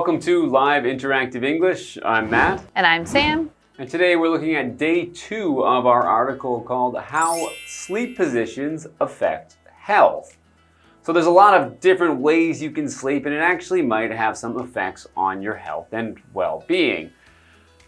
Welcome to Live Interactive English. I'm Matt. And I'm Sam. And today we're looking at day 2 of our article called How Sleep Positions Affect Health. So there's a lot of different ways you can sleep, and it actually might have some effects on your health and well-being.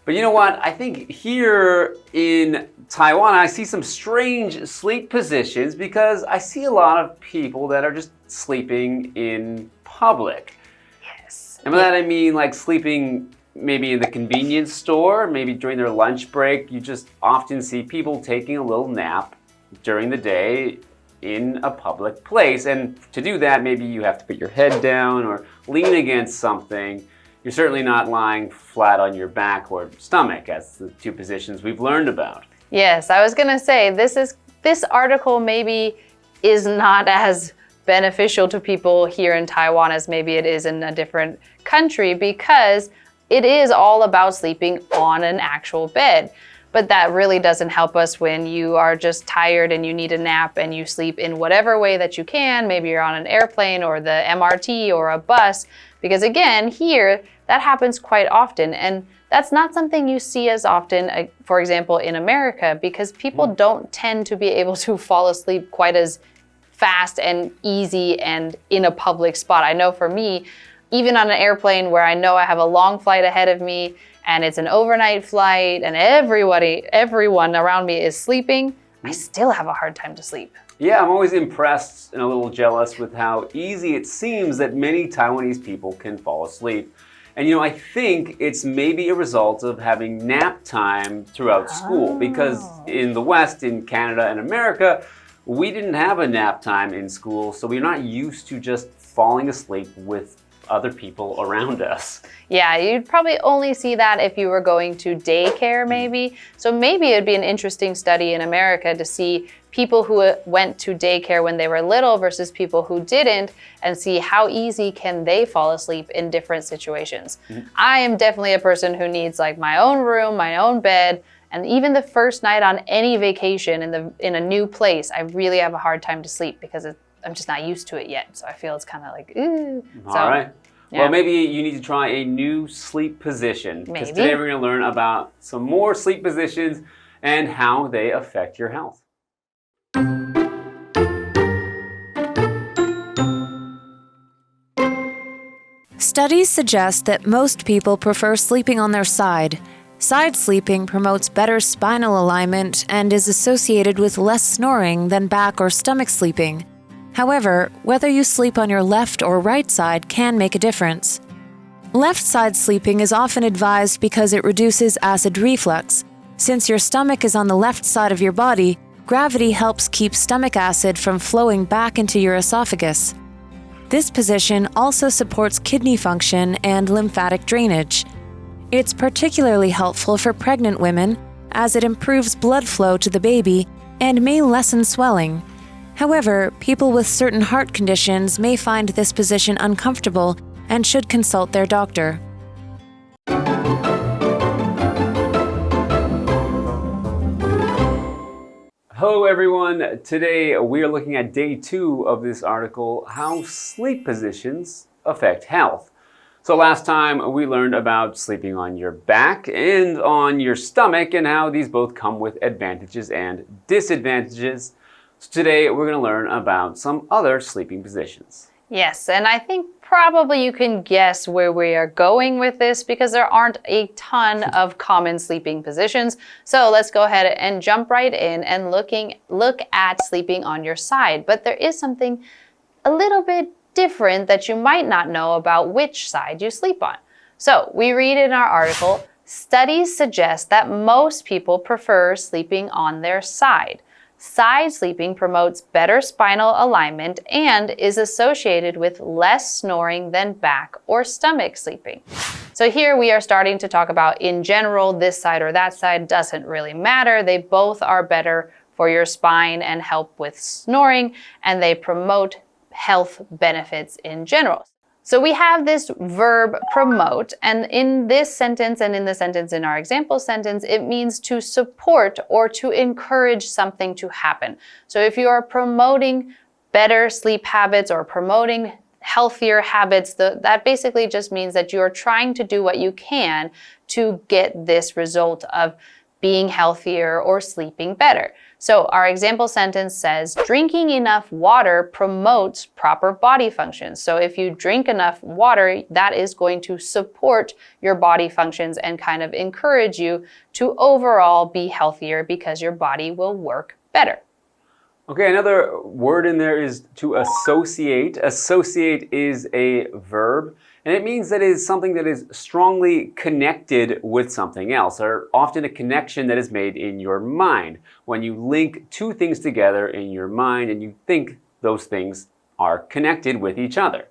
But you know what? I think here in Taiwan, I see some strange sleep positions because I see a lot of people that are just sleeping in public. Yes. And by that I mean like sleeping maybe in the convenience store, maybe during their lunch break. You just often see people taking a little nap during the day in a public place. And to do that, maybe you have to put your head down or lean against something. You're certainly not lying flat on your back or stomach, as the two positions we've learned about. Yes, I was gonna say, this article maybe is not as beneficial to people here in Taiwan as maybe it is in a different country, because it is all about sleeping on an actual bed. But that really doesn't help us when you are just tired and you need a nap and you sleep in whatever way that you can. Maybe you're on an airplane or the MRT or a bus. Because again, here, that happens quite often. And that's not something you see as often, for example, in America, because people don't tend to be able to fall asleep quite as fast and easy and in a public spot. I know for me, even on an airplane where I know I have a long flight ahead of me and it's an overnight flight and everyone around me is sleeping, I still have a hard time to sleep. Yeah, I'm always impressed and a little jealous with how easy it seems that many Taiwanese people can fall asleep. And you know, I think it's maybe a result of having nap time throughout school, because in the West, in Canada and America, we didn't have a nap time in school, so we're not used to just falling asleep with other people around us. Yeah, you'd probably only see that if you were going to daycare maybe. So maybe it'd be an interesting study in America to see people who went to daycare when they were little versus people who didn't, and see how easy can they fall asleep in different situations. I am definitely a person who needs like my own room, my own bed, and even the first night on any vacation in a new place, I really have a hard time to sleep because I'm just not used to it yet. So I feel it's kind of like, ooh. All right. Yeah. Well, maybe you need to try a new sleep position. Because today we're going to learn about some more sleep positions and how they affect your health. Studies suggest that most people prefer sleeping on their side. Side sleeping promotes better spinal alignment and is associated with less snoring than back or stomach sleeping. However, whether you sleep on your left or right side can make a difference. Left side sleeping is often advised because it reduces acid reflux. Since your stomach is on the left side of your body, gravity helps keep stomach acid from flowing back into your esophagus. This position also supports kidney function and lymphatic drainage. It's particularly helpful for pregnant women as it improves blood flow to the baby and may lessen swelling. However, people with certain heart conditions may find this position uncomfortable and should consult their doctor. Hello everyone. Today we are looking at day 2 of this article, How Sleep Positions Affect Health. So last time we learned about sleeping on your back and on your stomach and how these both come with advantages and disadvantages. So today we're going to learn about some other sleeping positions. Yes, and I think probably you can guess where we are going with this because there aren't a ton of common sleeping positions. So let's go ahead and jump right in and look at sleeping on your side. But there is something a little bit different that you might not know about which side you sleep on. So we read in our article, studies suggest that most people prefer sleeping on their side. Side sleeping promotes better spinal alignment and is associated with less snoring than back or stomach sleeping. So here we are starting to talk about, in general, this side or that side doesn't really matter. They both are better for your spine and help with snoring, and they promote health benefits in general. So we have this verb promote, and in this sentence and in the sentence in our example sentence, it means to support or to encourage something to happen. So if you are promoting better sleep habits or promoting healthier habits, that basically just means that you're trying to do what you can to get this result of being healthier or sleeping better. So our example sentence says, drinking enough water promotes proper body functions. So if you drink enough water, that is going to support your body functions and kind of encourage you to overall be healthier because your body will work better. Okay, another word in there is to associate. Associate is a verb, and it means that it is something that is strongly connected with something else, or often a connection that is made in your mind. When you link two things together in your mind and you think those things are connected with each other.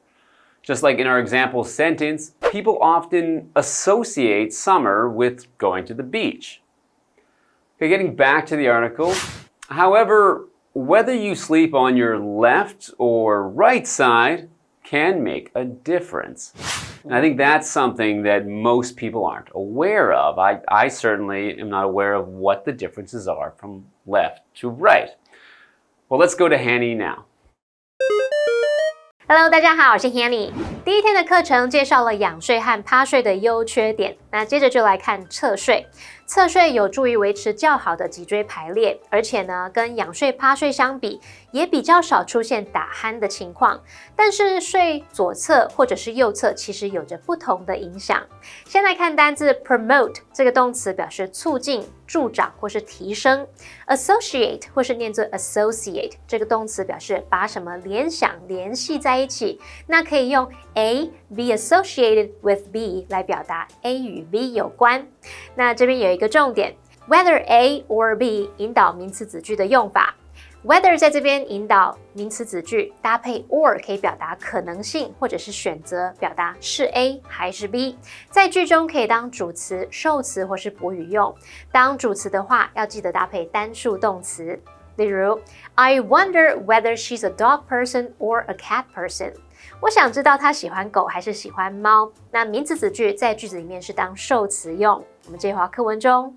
Just like in our example sentence, people often associate summer with going to the beach. Okay, getting back to the article. However, whether you sleep on your left or right side can make a difference. And I think that's something that most people aren't aware of. I certainly am not aware of what the differences are from left to right. Well, let's go to Hanny now. Hello， 大家好，我是 Hanny。第一天的课程介绍了仰睡和趴睡的优缺点，那接着就来看侧睡。侧睡有助于维持较好的脊椎排列，而且呢，跟仰睡、趴睡相比，也比较少出现打鼾的情况。但是睡左侧或者是右侧，其实有着不同的影响。先来看单字 promote 这个动词，表示促进、助长或是提升。associate 或是念作 associate 这个动词，表示把什么联想、联系在一起。那可以用 A be associated with B 来表达 A 与 B 有关。那这边有一个重点 ，whether A or B 引导名词子句的用法。Whether 在这边引导名词子句，搭配 or 可以表达可能性或者是选择，表达是 A 还是 B。在句中可以当主词、受词或是补语用。当主词的话，要记得搭配单数动词。例如 I wonder whether she's a dog person or a cat person。我想知道她喜欢狗还是喜欢猫。那名词子句在句子里面是当受词用。我们接回课文中。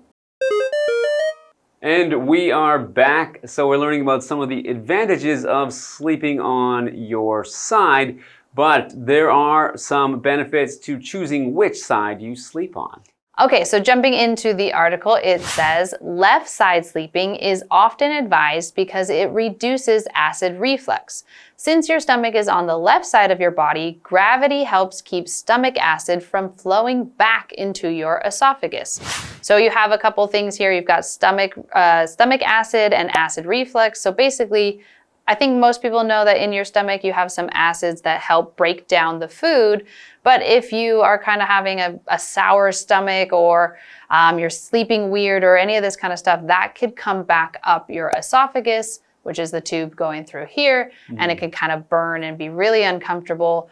And we are back. So we're learning about some of the advantages of sleeping on your side, but there are some benefits to choosing which side you sleep on. Okay, so jumping into the article, it says left side sleeping is often advised because it reduces acid reflux. Since your stomach is on the left side of your body, gravity helps keep stomach acid from flowing back into your esophagus. So you have a couple things here. You've got stomach acid and acid reflux. So basically, I think most people know that in your stomach you have some acids that help break down the food. But if you are kind of having a sour stomach or you're sleeping weird or any of this kind of stuff, that could come back up your esophagus, which is the tube going through here, and it can kind of burn and be really uncomfortable.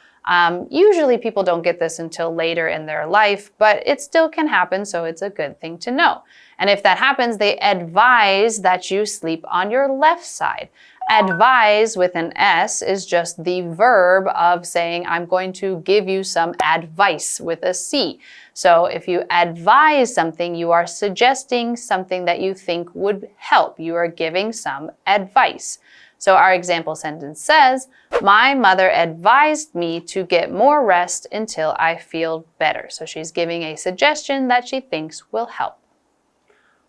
Usually people don't get this until later in their life, but it still can happen, so it's a good thing to know. And if that happens, they advise that you sleep on your left side. Advise with an S is just the verb of saying, I'm going to give you some advice with a C. So if you advise something, you are suggesting something that you think would help. You are giving some advice. So our example sentence says, my mother advised me to get more rest until I feel better. So she's giving a suggestion that she thinks will help.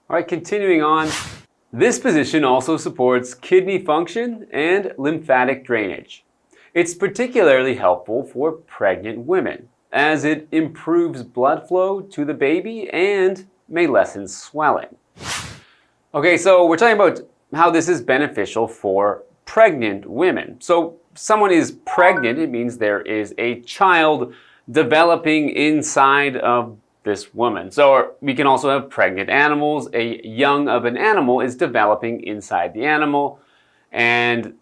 All right, continuing on. This position also supports kidney function and lymphatic drainage. It's particularly helpful for pregnant women, as it improves blood flow to the baby and may lessen swelling. Okay, so we're talking about how this is beneficial for pregnant women. So someone is pregnant, it means there is a child developing inside of this woman. So we can also have pregnant animals. A young of an animal is developing inside the animal, and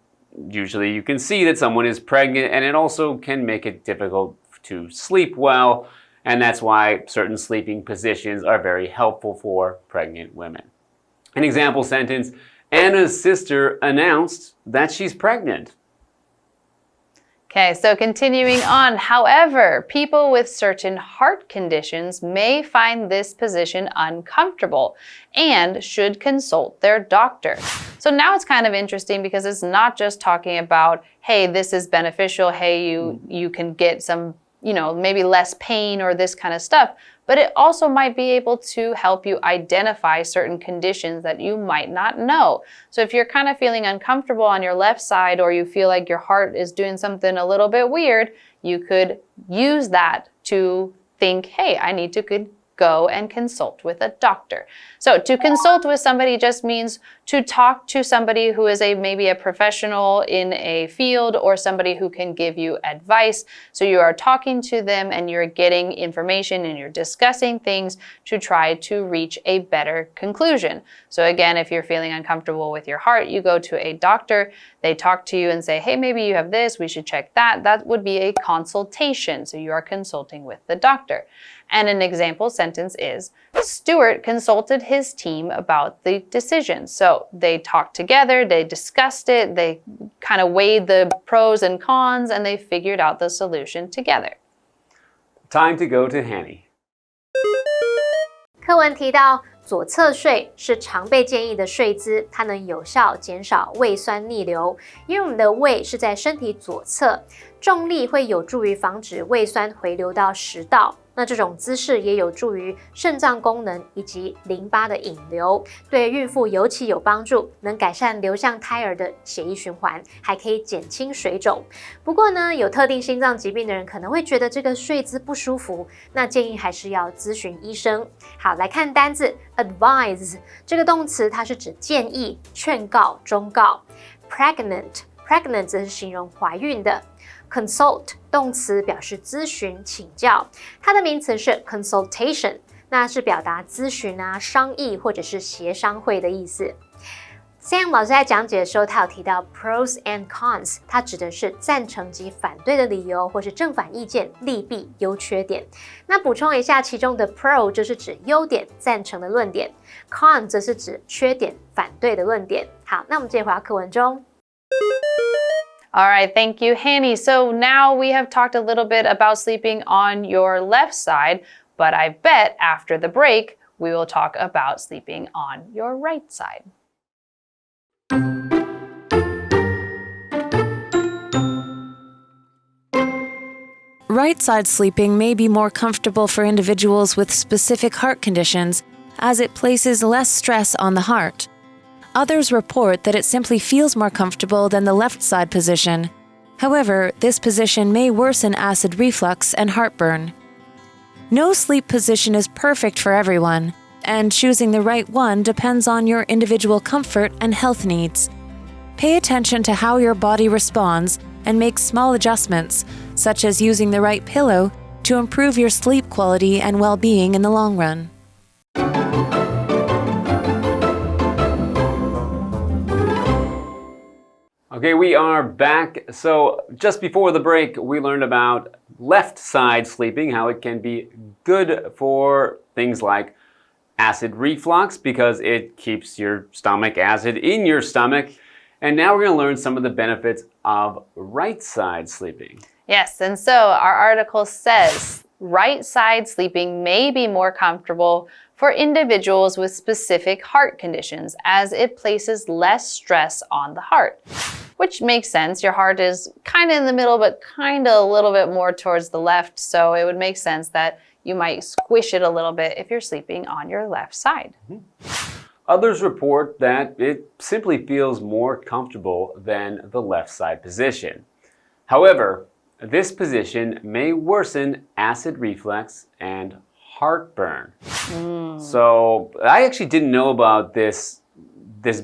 usually you can see that someone is pregnant, and it also can make it difficult to sleep well, and that's why certain sleeping positions are very helpful for pregnant women. An example sentence, Anna's sister announced that she's pregnant. Okay, so continuing on. However, people with certain heart conditions may find this position uncomfortable and should consult their doctor. So now it's kind of interesting because it's not just talking about, hey, this is beneficial, hey, you can get some, maybe less pain or this kind of stuff, but it also might be able to help you identify certain conditions that you might not know. So if you're kind of feeling uncomfortable on your left side or you feel like your heart is doing something a little bit weird, you could use that to think, hey, I need to go and consult with a doctor. So to consult with somebody just means to talk to somebody who is maybe a professional in a field or somebody who can give you advice. So you are talking to them and you're getting information and you're discussing things to try to reach a better conclusion. So again, if you're feeling uncomfortable with your heart, you go to a doctor, they talk to you and say, hey, maybe you have this, we should check that. That would be a consultation. So you are consulting with the doctor. And an example sentence is, Stuart consulted his team about the decision. So they talked together, they discussed it, they kind of weighed the pros and cons, and they figured out the solution together. Time to go to Hanny. 课文提到，左侧睡是常被建议的睡姿，它能有效减少胃酸逆流。因为我们的胃是在身体左侧，重力会有助于防止胃酸回流到食道。那这种姿势也有助于肾脏功能以及淋巴的引流，对孕妇尤其有帮助，能改善流向胎儿的血液循环，还可以减轻水肿。不过呢，有特定心脏疾病的人可能会觉得这个睡姿不舒服，那建议还是要咨询医生。好，来看单字 advise 这个动词，它是指建议、劝告、忠告。Pregnant 则是形容怀孕的。Consult 动词表示咨询、请教，它的名词是 consultation， 那是表达咨询啊、商议或者是协商会的意思。Sam 老师在讲解的时候，他有提到 pros and cons， 它指的是赞成及反对的理由，或是正反意见、利弊、优缺点。那补充一下，其中的 pro 就是指优点、赞成的论点 ，con 则是指缺点、反对的论点。好，那我们接着回到课文中。All right, thank you, Hanny. So now we have talked a little bit about sleeping on your left side, but I bet after the break, we will talk about sleeping on your right side. Right side sleeping may be more comfortable for individuals with specific heart conditions, as it places less stress on the heart. Others report that it simply feels more comfortable than the left side position. However, this position may worsen acid reflux and heartburn. No sleep position is perfect for everyone, and choosing the right one depends on your individual comfort and health needs. Pay attention to how your body responds and make small adjustments, such as using the right pillow, to improve your sleep quality and well-being in the long run. Okay, we are back. So just before the break, we learned about left side sleeping, how it can be good for things like acid reflux because it keeps your stomach acid in your stomach. And now we're going to learn some of the benefits of right side sleeping. Yes, and so our article says right side sleeping may be more comfortable for individuals with specific heart conditions as it places less stress on the heart. Which makes sense. Your heart is kind of in the middle, but kind of a little bit more towards the left. So it would make sense that you might squish it a little bit if you're sleeping on your left side. Others report that it simply feels more comfortable than the left side position. However, this position may worsen acid reflux and heartburn. So I actually didn't know about this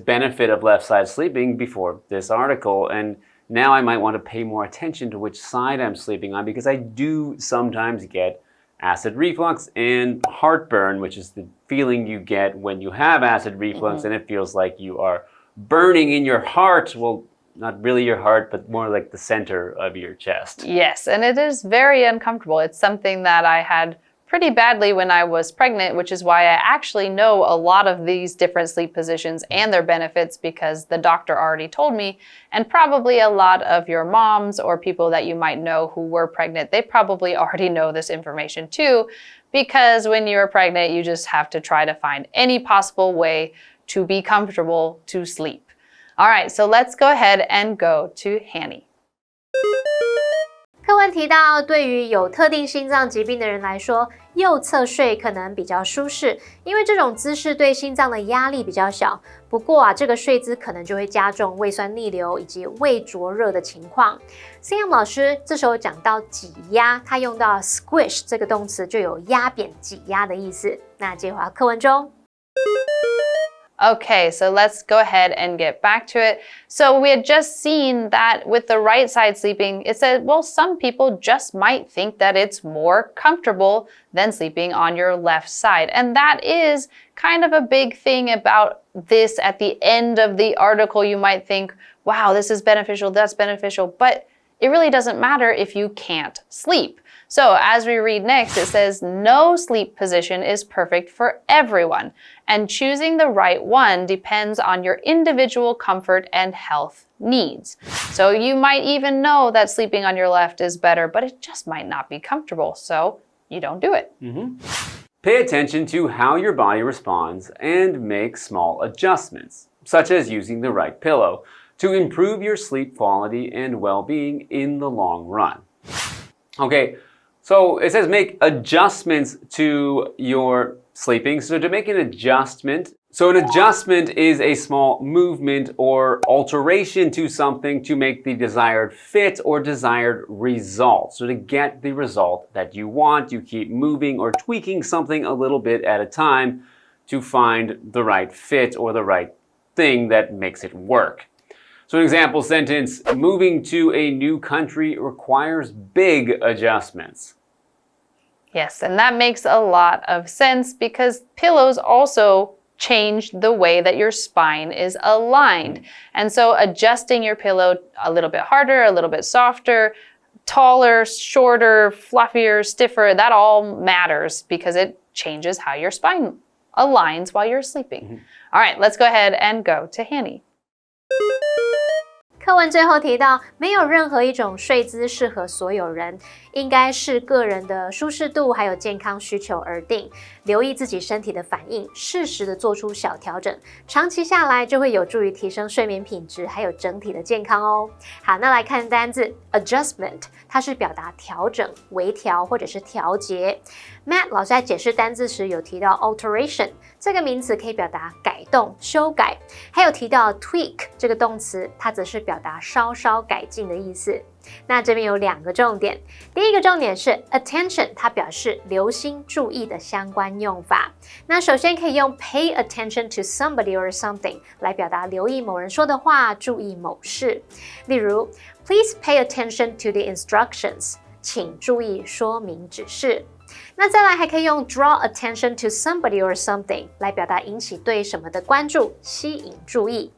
benefit of left side sleeping before this article, and now I might want to pay more attention to which side I'm sleeping on because I do sometimes get acid reflux and heartburn, which is the feeling you get when you have acid reflux and it feels like you are burning in your heart. Well, not really your heart, but more like the center of your chest. Yes, and it is very uncomfortable. It's something that I had pretty badly when I was pregnant, which is why I actually know a lot of these different sleep positions and their benefits because the doctor already told me, and probably a lot of your moms or people that you might know who were pregnant, they probably already know this information too, because when you're pregnant, you just have to try to find any possible way to be comfortable to sleep. All right, so let's go ahead and go to Hanny. 课文提到，对于有特定心脏疾病的人来说，右侧睡可能比较舒适，因为这种姿势对心脏的压力比较小。不过这个睡姿可能就会加重胃酸逆流以及胃灼热的情况。Sam 老师这时候讲到挤压，他用到 squish 这个动词，就有压扁、挤压的意思。那接回到课文中。Okay, so let's go ahead and get back to it. So we had just seen that with the right side sleeping, it said, well, some people just might think that it's more comfortable than sleeping on your left side. And that is kind of a big thing about this at the end of the article. You might think, wow, this is beneficial, that's beneficial, but it really doesn't matter if you can't sleep. So as we read next, it says, no sleep position is perfect for everyone, and choosing the right one depends on your individual comfort and health needs. So you might even know that sleeping on your left is better, but it just might not be comfortable, so you don't do it. Pay attention to how your body responds and make small adjustments, such as using the right pillow, to improve your sleep quality and well-being in the long run. Okay, so it says make adjustments to your sleeping. So to make an adjustment, an adjustment is a small movement or alteration to something to make the desired fit or desired result. So to get the result that you want, you keep moving or tweaking something a little bit at a time to find the right fit or the right thing that makes it work. So an example sentence, moving to a new country requires big adjustments. Yes, and that makes a lot of sense because pillows also change the way that your spine is aligned. And so adjusting your pillow a little bit harder, a little bit softer, taller, shorter, fluffier, stiffer, that all matters because it changes how your spine aligns while you're sleeping. All right, let's go ahead and go to Hanny. 课文最后提到，没有任何一种睡姿适合所有人，应该是个人的舒适度还有健康需求而定，留意自己身体的反应，适时的做出小调整，长期下来就会有助于提升睡眠品质还有整体的健康哦。好，那来看单字 adjustment， 它是表达调整、微调或者是调节。Matt 老师在解释单字时有提到 alteration 这个名词可以表达改动、修改，还有提到 tweak 这个动词，它则是表达稍稍改进的意思。那这边有2个重点，第一个重点是 attention， 它表示留心、注意的相关用法。那首先可以用 pay attention to somebody or something 来表达留意某人说的话，注意某事。例如 ，Please pay attention to the instructions， 请注意说明指示。那再来还可以用 draw attention to somebody or something 来表达引起对什么的关注，吸引注意。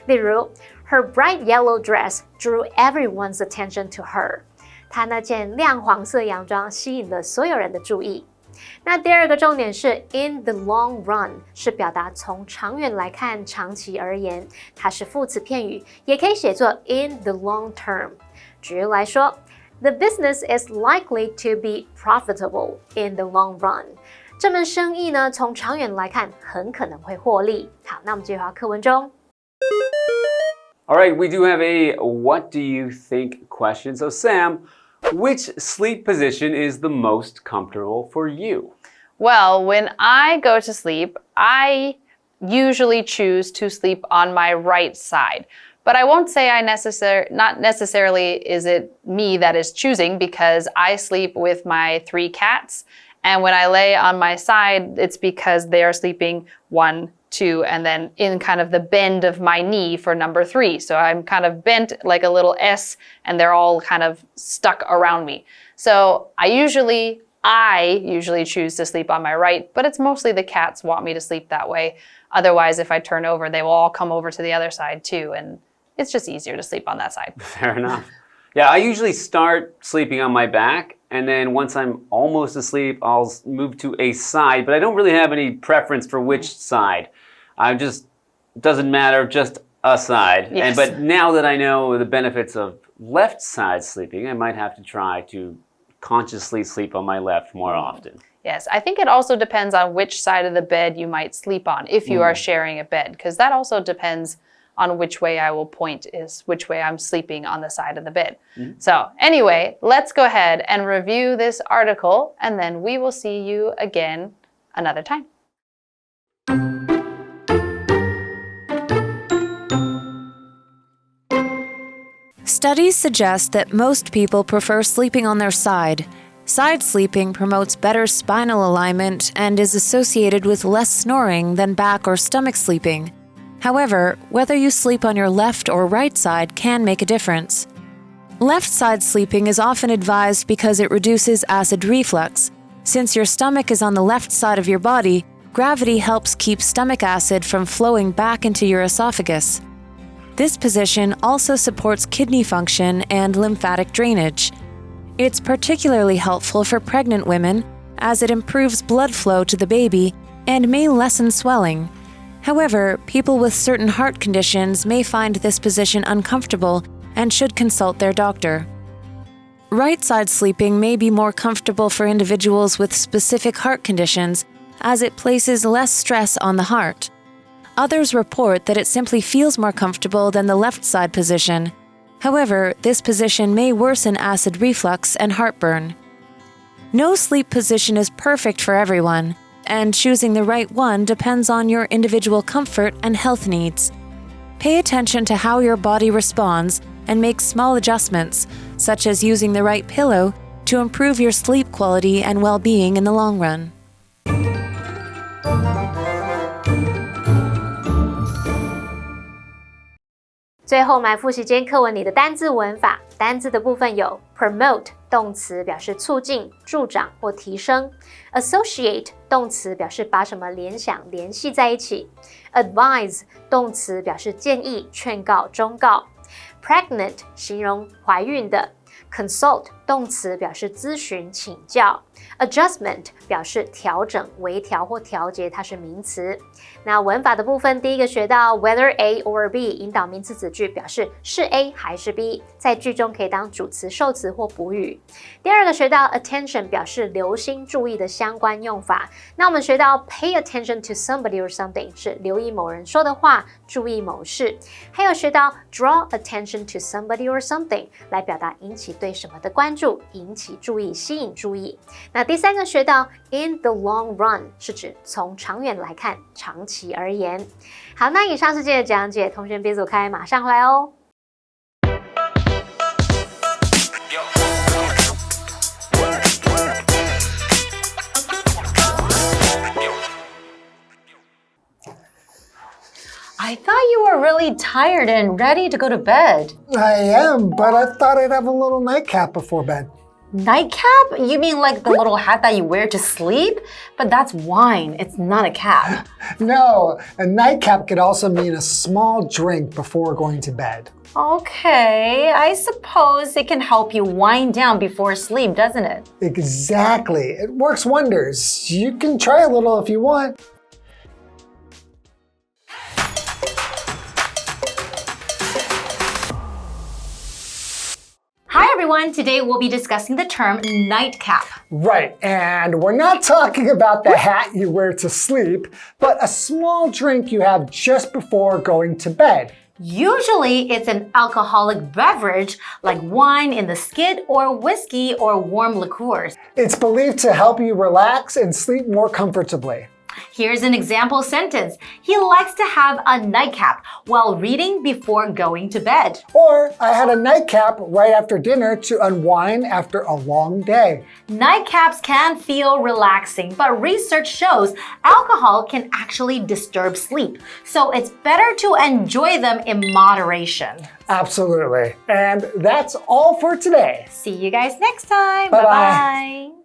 例如 Her bright yellow dress drew everyone's attention to her. 她那件亮黄色洋装吸引了所有人的注意。那第2个重点是 in the long run， 是表达从长远来看，长期而言，它是副词片语，也可以写作 in the long term。举例来说 ，The business is likely to be profitable in the long run. 这门生意呢，从长远来看，很可能会获利。好，那我们继续回到课文中。All right, we do have a what do you think question. So Sam, which sleep position is the most comfortable for you? Well, when I go to sleep, I usually choose to sleep on my right side. But I won't say not necessarily is it me that is choosing because I sleep with my 3 cats. And when I lay on my side, it's because they are sleeping 1, 2, and then in kind of the bend of my knee for number 3. So I'm kind of bent like a little S and they're all kind of stuck around me. So I usually choose to sleep on my right, but it's mostly the cats want me to sleep that way. Otherwise, if I turn over, they will all come over to the other side too. And it's just easier to sleep on that side. Fair enough. Yeah, I usually start sleeping on my back, and then once I'm almost asleep, I'll move to a side, but I don't really have any preference for which side. Doesn't matter, just a side. Yes. But now that I know the benefits of left side sleeping, I might have to try to consciously sleep on my left more often. Yes, I think it also depends on which side of the bed you might sleep on if you are sharing a bed, because that also depends on which way I will point is which way I'm sleeping on the side of the bed. So anyway, let's go ahead and review this article, and then we will see you again another time. Studies suggest that most people prefer sleeping on their side. Side sleeping promotes better spinal alignment and is associated with less snoring than back or stomach sleeping. However, whether you sleep on your left or right side can make a difference. Left side sleeping is often advised because it reduces acid reflux. Since your stomach is on the left side of your body, gravity helps keep stomach acid from flowing back into your esophagus. This position also supports kidney function and lymphatic drainage. It's particularly helpful for pregnant women as it improves blood flow to the baby and may lessen swelling. However, people with certain heart conditions may find this position uncomfortable and should consult their doctor. Right side sleeping may be more comfortable for individuals with specific heart conditions as it places less stress on the heart. Others report that it simply feels more comfortable than the left side position. However, this position may worsen acid reflux and heartburn. No sleep position is perfect for everyone, and choosing the right one depends on your individual comfort and health needs. Pay attention to how your body responds and make small adjustments, such as using the right pillow, to improve your sleep quality and well-being in the long run. 最后，我们来复习今天课文里的单字文法。单字的部分有 promote 动词表示促进、助长或提升 ；associate 动词表示把什么联想、联系在一起 ；advise 动词表示建议、劝告、忠告 ；pregnant 形容怀孕的 ；consult 动词表示咨询、请教 ；adjustment 表示调整、微调或调节，它是名词。那文法的部分，第一个学到 whether A or B 引导名词子句，表示是 A 还是 B， 在句中可以当主词、受词或补语。第二个学到 attention 表示留心、注意的相关用法。那我们学到 pay attention to somebody or something 是留意某人说的话，注意某事。还有学到 draw attention to somebody or something 来表达引起对什么的关注，引起注意、吸引注意。那第三个学到 in the long run 是指从长远来看，长期而言。好，那以上是今天的讲解，同学别走开，马上回来哦。I thought you were really tired and ready to go to bed. I am, but I thought I'd have a little nightcap before bed. Nightcap? You mean like the little hat that you wear to sleep? But that's wine, it's not a cap. No, a nightcap could also mean a small drink before going to bed. Okay, I suppose it can help you wind down before sleep, doesn't it? Exactly. It works wonders. You can try a little if you want. Hi everyone, today we'll be discussing the term nightcap. Right, and we're not talking about the hat you wear to sleep, but a small drink you have just before going to bed. Usually it's an alcoholic beverage like wine in the skid or whiskey or warm liqueurs. It's believed to help you relax and sleep more comfortably. Here's an example sentence. He likes to have a nightcap while reading before going to bed. Or, I had a nightcap right after dinner to unwind after a long day. Nightcaps can feel relaxing, but research shows alcohol can actually disturb sleep. So it's better to enjoy them in moderation. Absolutely. And that's all for today. See you guys next time. Bye-bye. Bye-bye.